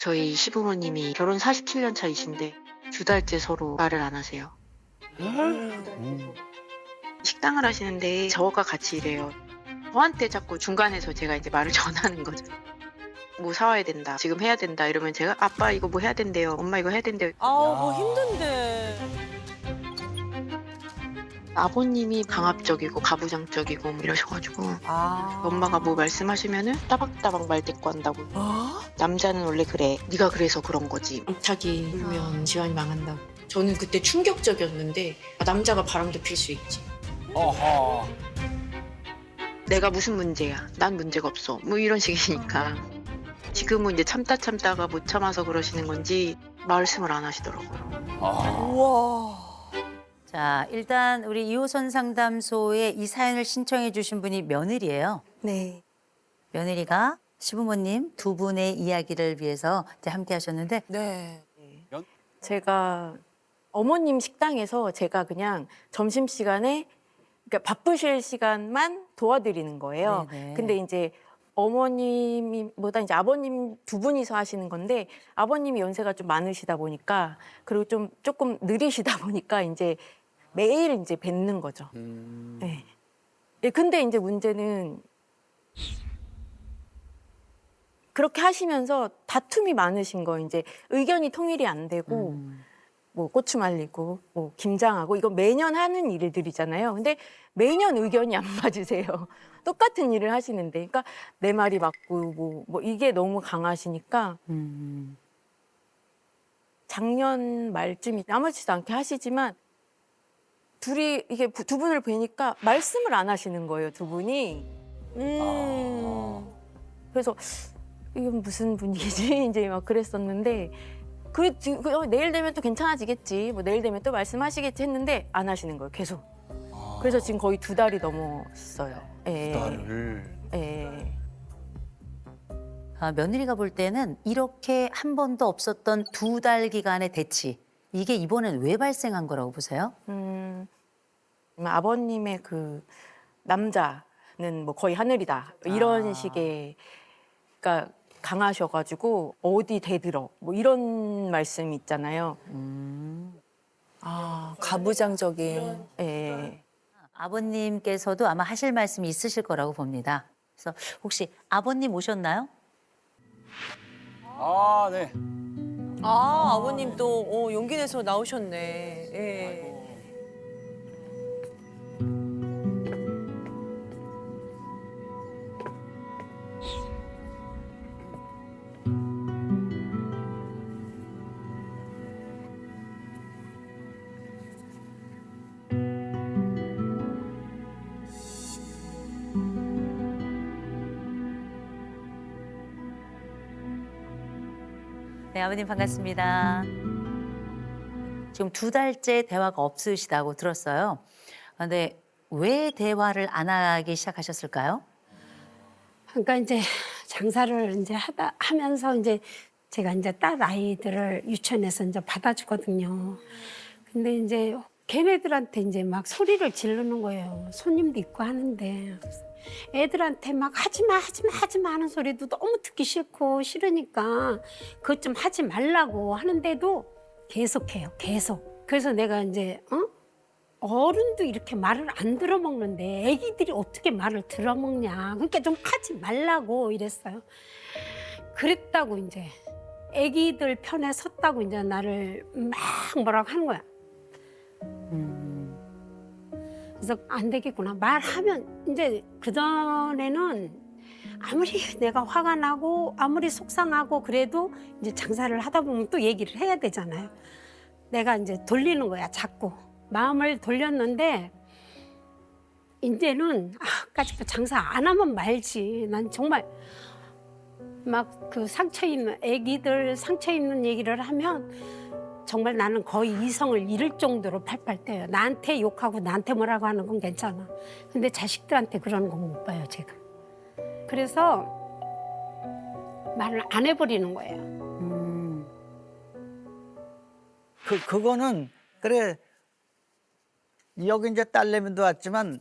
저희 시부모님이 결혼 47년 차이신데 2달째 서로 말을 안 하세요. 식당을 하시는데 저가 같이 일해요. 저한테 자꾸 중간에서 제가 이제 말을 전하는 거죠. 뭐 사와야 된다, 지금 해야 된다 이러면 제가 아빠 이거 뭐 해야 된대요, 엄마 이거 해야 된대요. 뭐 힘든데. 아버님이 강압적이고 가부장적이고 뭐 이러셔가지고 엄마가 뭐 말씀하시면은 따박따박 말대꾸한다고. 남자는 원래 그래, 네가 그래서 그런 거지. 자기 울면 집안이 망한다고. 저는 그때 충격적이었는데 남자가 바람도 필 수 있지. 어허. 내가 무슨 문제야, 난 문제가 없어, 뭐 이런 식이니까. 지금은 이제 참다가 못 참아서 그러시는 건지 말씀을 안 하시더라고요. 우와. 자, 일단 우리 2호선 상담소에 이 사연을 신청해 주신 분이 며느리예요. 네. 며느리가 시부모님 두 분의 이야기를 위해서 이제 함께 하셨는데 네. 제가 어머님 식당에서 제가 그냥 점심시간에 그러니까 바쁘실 시간만 도와드리는 거예요. 네네. 근데 이제 어머님보다 이제 아버님 두 분이서 하시는 건데 아버님이 연세가 좀 많으시다 보니까 그리고 좀 조금 느리시다 보니까 이제 매일 이제 뵙는 거죠. 네. 예, 근데 이제 문제는 그렇게 하시면서 다툼이 많으신 거예요. 이제 의견이 통일이 안 되고 뭐 고추 말리고 뭐 김장하고 이거 매년 하는 일들이잖아요. 근데 매년 의견이 안 맞으세요. 똑같은 일을 하시는데, 그러니까 내 말이 맞고 뭐 이게 너무 강하시니까 작년 말쯤이 아무렇지도 않게 하시지만 둘이 이게 두 분을 뵈니까 말씀을 안 하시는 거예요, 두 분이. 그래서 이건 무슨 분위기지? 이제 막 그랬었는데. 내일 되면 또 괜찮아지겠지. 뭐 내일 되면 또 말씀하시겠지 했는데 안 하시는 거예요, 계속. 그래서 지금 거의 2달이 넘었어요. 예. 2달을. 예. 며느리가 볼 때는 이렇게 한 번도 없었던 2달 기간의 대치, 이게 이번엔 왜 발생한 거라고 보세요? 아버님의 그 남자는 뭐 거의 하늘이다. 이런 식의, 그러니까 강하셔가지고 어디 대들어. 뭐 이런 말씀 있잖아요. 가부장적인. 예. 아버님께서도 아마 하실 말씀이 있으실 거라고 봅니다. 그래서 혹시 아버님 오셨나요? 아, 네. 아버님 또 용기 내서 나오셨네. 예. 네, 아버님 반갑습니다. 지금 2달째 대화가 없으시다고 들었어요. 근데 왜 대화를 안 하기 시작하셨을까요? 그러니까 이제 장사를 이제 하면서 이제 제가 이제 딸 아이들을 유치원에서 이제 받아주거든요. 근데 이제 걔네들한테 이제 막 소리를 지르는 거예요. 손님도 있고 하는데. 애들한테 막 하지 마 하는 소리도 너무 듣기 싫고 싫으니까 그것 좀 하지 말라고 하는데도 계속해요, 계속. 그래서 내가 이제 어른도 이렇게 말을 안 들어먹는데 애기들이 어떻게 말을 들어먹냐. 그러니까 좀 하지 말라고 이랬어요. 그랬다고 이제 애기들 편에 섰다고 이제 나를 막 뭐라고 하는 거야. 그래서 안 되겠구나. 말하면 이제 그전에는 아무리 내가 화가 나고 아무리 속상하고 그래도 이제 장사를 하다 보면 또 얘기를 해야 되잖아요. 내가 이제 돌리는 거야, 자꾸. 마음을 돌렸는데 이제는 까짓거 장사 안 하면 말지. 난 정말 막 그 상처 있는 애기들 상처 있는 얘기를 하면 정말 나는 거의 이성을 잃을 정도로 팔팔 뛰어요. 나한테 욕하고 나한테 뭐라고 하는 건 괜찮아. 근데 자식들한테 그러는 건 못 봐요, 제가. 그래서 말을 안 해버리는 거예요. 그거는 그래 여기 이제 딸내미도 왔지만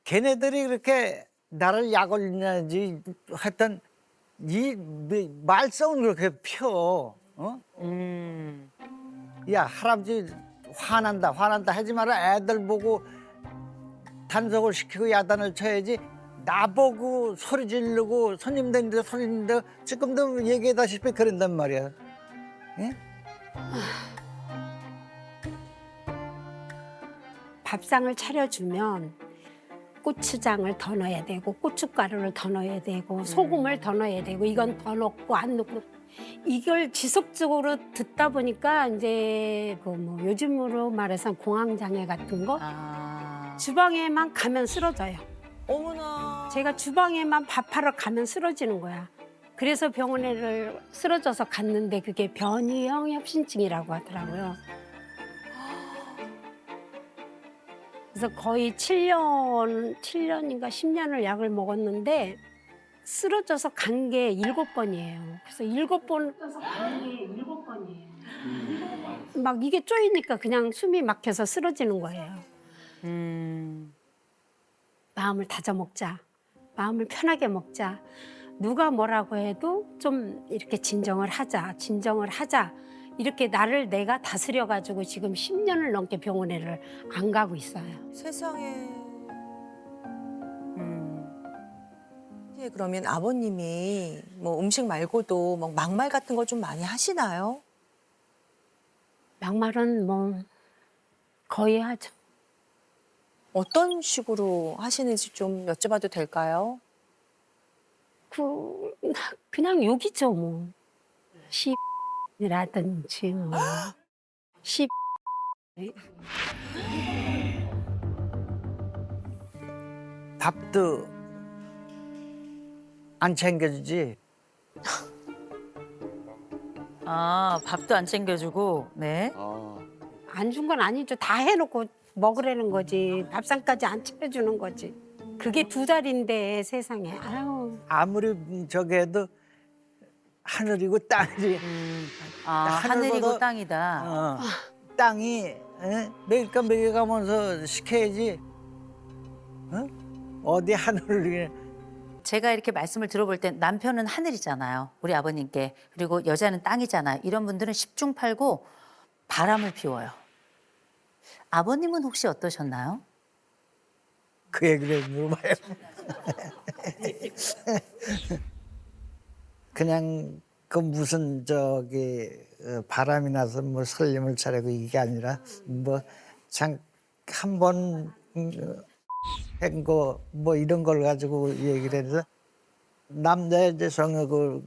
걔네들이 그렇게 나를 약 올리는지 하여튼 이 말썽을 그렇게 펴. 어? 야 할아버지 화난다 하지 마라. 애들 보고 단속을 시키고 야단을 쳐야지. 나보고 소리 지르고 손님들인데 소리 지르는데 지금도 얘기하다시피 그런단 말이야. 예? 밥상을 차려주면 고추장을 더 넣어야 되고 고춧가루를 더 넣어야 되고 소금을 더 넣어야 되고 이건 더 넣고 안 넣고 이걸 지속적으로 듣다 보니까 이제 그 뭐 요즘으로 말해서 공황장애 같은 거 아. 주방에만 가면 쓰러져요. 어머나. 제가 주방에만 밥하러 가면 쓰러지는 거야. 그래서 병원에를 쓰러져서 갔는데 그게 변이형 협심증이라고 하더라고요. 그래서 거의 7년인가 10년을 약을 먹었는데 쓰러져서 간 게 7번이에요. 그래서 7번 간 게 7번이에요. 막 이게 쪼이니까 그냥 숨이 막혀서 쓰러지는 거예요. 마음을 다져 먹자. 마음을 편하게 먹자. 누가 뭐라고 해도 좀 이렇게 진정을 하자. 이렇게 나를 내가 다스려가지고 지금 10년을 넘게 병원에를 안 가고 있어요. 세상에. 예, 그러면 아버님이 뭐 음식 말고도 뭐 막말 같은 걸 좀 많이 하시나요? 막말은 뭐 거의 하죠. 어떤 식으로 하시는지 좀 여쭤봐도 될까요? 그냥 욕이죠 뭐. 이라든지 뭐. 시 밥도 안 챙겨주지. 아, 밥도 안 챙겨주고, 네. 아. 안 준 건 아니죠. 다 해놓고 먹으라는 거지. 밥상까지 안 차려주는 거지. 그게 2달인데 세상에. 아유. 아무리 저기 해도 하늘이고 땅이지. 아, 하늘보다- 하늘이고 땅이다. 어, 땅이 매일까 매겨가면서 시켜야지. 어? 어디 하늘을 제가 이렇게 말씀을 들어볼 땐 남편은 하늘이잖아요. 우리 아버님께. 그리고 여자는 땅이잖아요. 이런 분들은 10중 8구 바람을 피워요. 아버님은 혹시 어떠셨나요? 그 얘기를 물어봐요. 그냥 그 무슨 저기 바람이 나서 뭐 설림을 차리고 이게 아니라 뭐 참 한번 한 거 뭐 이런 걸 가지고 얘기를 해서 남자의 이제 성욕을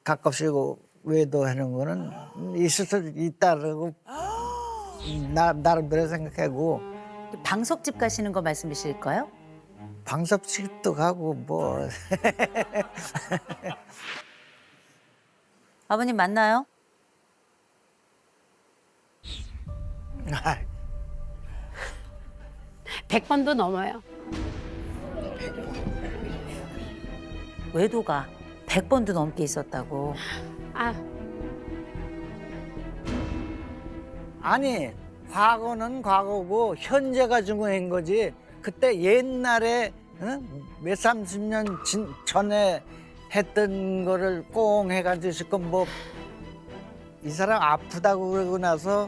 가끔씩 외도하는 거는 있을 수 있다라고 나름대로 생각하고 방석집 가시는 거 말씀이실까요? 방석집도 가고 뭐 아버님 맞나요? 100번도 넘어요. 외도가 100번도 넘게 있었다고. 아, 아니 과거는 과거고 현재가 중요한 거지. 그때 옛날에 몇 30년 전에 했던 거를 꽁 해가지고 지금 뭐 이 사람 아프다고 그러고 나서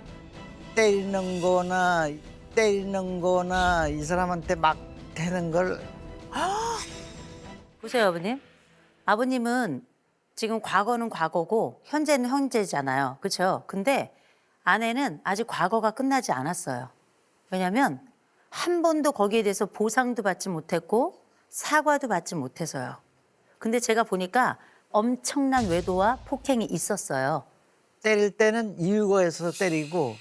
때리는 거나 이 사람한테 막 되는 걸 보세요, 아버님. 아버님은 지금 과거는 과거고 현재는 현재잖아요. 그렇죠? 근데 아내는 아직 과거가 끝나지 않았어요. 왜냐하면 한 번도 거기에 대해서 보상도 받지 못했고 사과도 받지 못해서요. 근데 제가 보니까 엄청난 외도와 폭행이 있었어요. 때릴 때는 이유가 있어서 때리고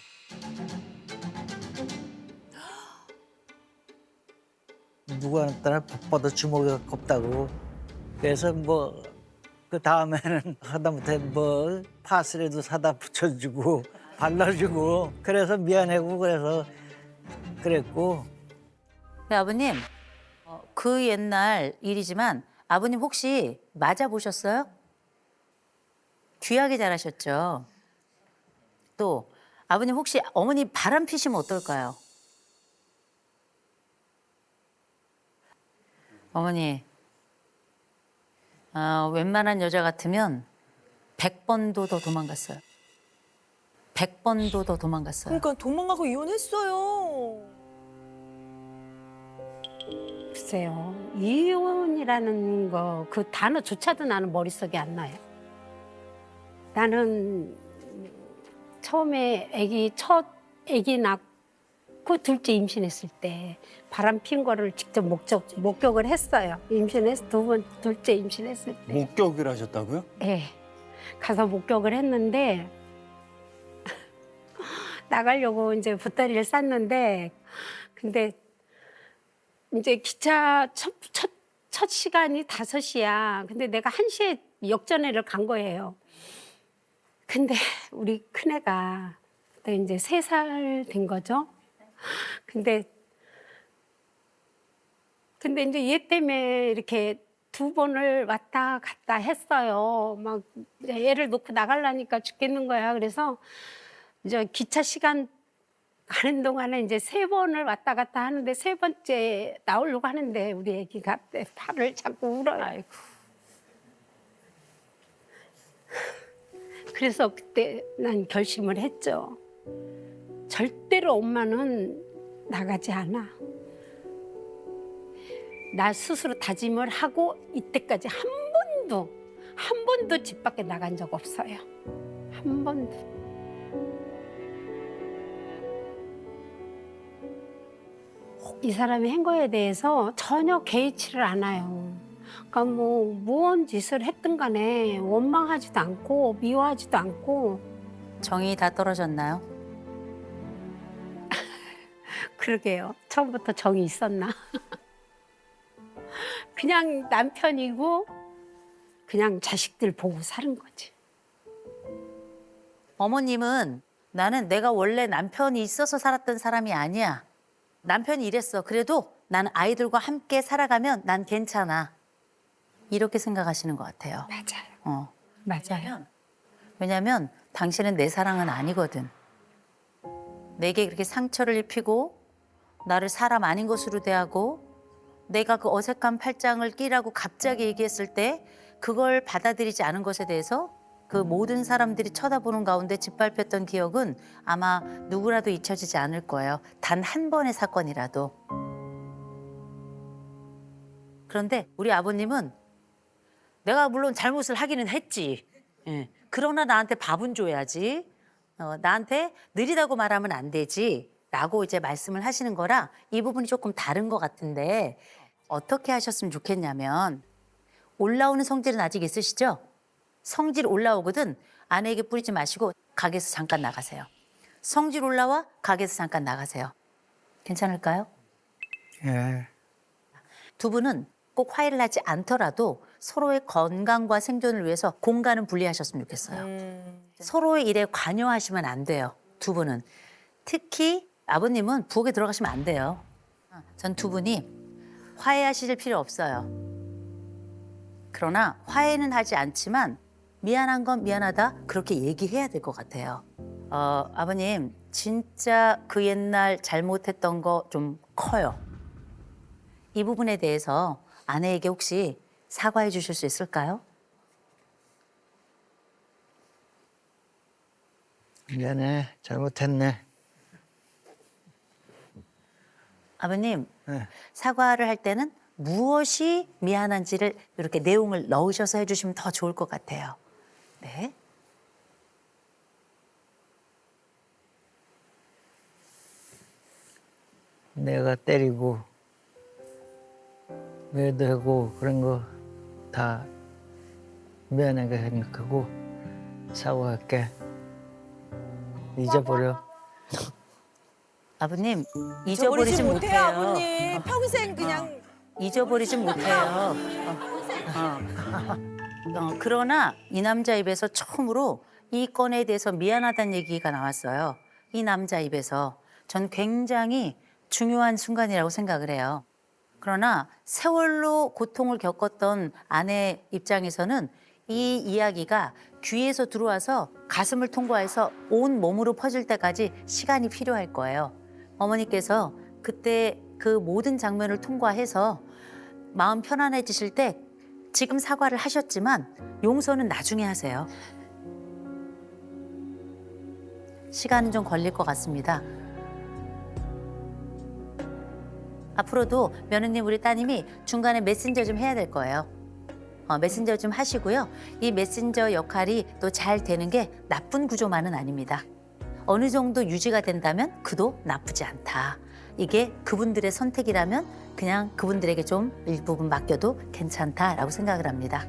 누가 나타나 뻗어 주먹이 겁다고. 그래서 뭐 그 다음에는 하다못해 뭐 파스라도 사다 붙여주고 발라주고 그래서 미안하고 그래서 그랬고. 네, 아버님, 그 옛날 일이지만 아버님 혹시 맞아보셨어요? 귀하게 잘하셨죠. 또 아버님 혹시 어머니 바람 피시면 어떨까요? 어머니, 웬만한 여자 같으면 100번도 더 도망갔어요. 100번도 더 도망갔어요. 그러니까 도망가고 이혼했어요. 글쎄요. 이혼이라는 거 그 단어조차도 나는 머릿속에 안 나요. 나는 처음에 첫 아기 낳고 둘째 임신했을 때 바람 핀 거를 직접 목격을 했어요. 임신해서 둘째 임신했을 때. 목격을 하셨다고요? 예. 가서 목격을 했는데 나가려고 이제 보따리를 쌌는데 근데 이제 기차 첫 시간이 5시야. 근데 내가 1시에 역전회를 간 거예요. 근데 우리 큰애가 그때 이제 3살 된 거죠. 근데 이제 얘 때문에 이렇게 2번을 왔다 갔다 했어요. 막 애를 놓고 나가려니까 죽겠는 거야. 그래서 이제 기차 시간 가는 동안에 이제 3번을 왔다 갔다 하는데 3번째 나오려고 하는데 우리 애기가 팔을 자꾸 울어요. 아이고. 그래서 그때 난 결심을 했죠. 절대로 엄마는 나가지 않아. 나 스스로 다짐을 하고 이때까지 한 번도 집 밖에 나간 적 없어요. 한 번도. 이 사람이 한 거에 대해서 전혀 개의치를 않아요. 그러니까 뭐 무언 짓을 했든 간에 원망하지도 않고 미워하지도 않고. 정이 다 떨어졌나요? 그러게요. 처음부터 정이 있었나? 그냥 남편이고 그냥 자식들 보고 사는 거지. 어머님은 나는 내가 원래 남편이 있어서 살았던 사람이 아니야. 남편이 이랬어. 그래도 나는 아이들과 함께 살아가면 난 괜찮아. 이렇게 생각하시는 것 같아요. 맞아요. 맞아요. 왜냐면 당신은 내 사랑은 아니거든. 내게 그렇게 상처를 입히고 나를 사람 아닌 것으로 대하고 내가 그 어색한 팔짱을 끼라고 갑자기 얘기했을 때 그걸 받아들이지 않은 것에 대해서 그 모든 사람들이 쳐다보는 가운데 짓밟혔던 기억은 아마 누구라도 잊혀지지 않을 거예요. 단 한 번의 사건이라도. 그런데 우리 아버님은 내가 물론 잘못을 하기는 했지. 예. 그러나 나한테 밥은 줘야지. 나한테 느리다고 말하면 안 되지. 라고 이제 말씀을 하시는 거라 이 부분이 조금 다른 것 같은데 어떻게 하셨으면 좋겠냐면 올라오는 성질은 아직 있으시죠? 성질 올라오거든 아내에게 뿌리지 마시고 가게에서 잠깐 나가세요. 성질 올라와 가게에서 잠깐 나가세요. 괜찮을까요? 예. 두 분은 꼭 화해를 하지 않더라도 서로의 건강과 생존을 위해서 공간은 분리하셨으면 좋겠어요. 서로의 일에 관여하시면 안 돼요. 두 분은. 특히 아버님은 부엌에 들어가시면 안 돼요. 전 두 분이 화해하실 필요 없어요. 그러나 화해는 하지 않지만 미안한 건 미안하다 그렇게 얘기해야 될 것 같아요. 아버님 진짜 그 옛날 잘못했던 거 좀 커요. 이 부분에 대해서 아내에게 혹시 사과해 주실 수 있을까요? 미안해, 잘못했네. 아버님 네. 사과를 할 때는 무엇이 미안한지를 이렇게 내용을 넣으셔서 해주시면 더 좋을 것 같아요. 네. 내가 때리고 외도하고 그런 거 다 미안하게 생각하고 사과할게. 잊어버려. 아버님 잊어버리지 못해요. 아버님. 평생 그냥 잊어버리지 못해요. 그러나 이 남자 입에서 처음으로 이 건에 대해서 미안하다는 얘기가 나왔어요. 이 남자 입에서 전 굉장히 중요한 순간이라고 생각을 해요. 그러나 세월로 고통을 겪었던 아내 입장에서는 이 이야기가 귀에서 들어와서 가슴을 통과해서 온 몸으로 퍼질 때까지 시간이 필요할 거예요. 어머니께서 그때 그 모든 장면을 통과해서 마음 편안해지실 때 지금 사과를 하셨지만 용서는 나중에 하세요. 시간은 좀 걸릴 것 같습니다. 앞으로도 며느님 우리 따님이 중간에 메신저 좀 해야 될 거예요. 메신저 좀 하시고요. 이 메신저 역할이 또 잘 되는 게 나쁜 구조만은 아닙니다. 어느 정도 유지가 된다면 그도 나쁘지 않다. 이게 그분들의 선택이라면 그냥 그분들에게 좀 일부분 맡겨도 괜찮다라고 생각을 합니다.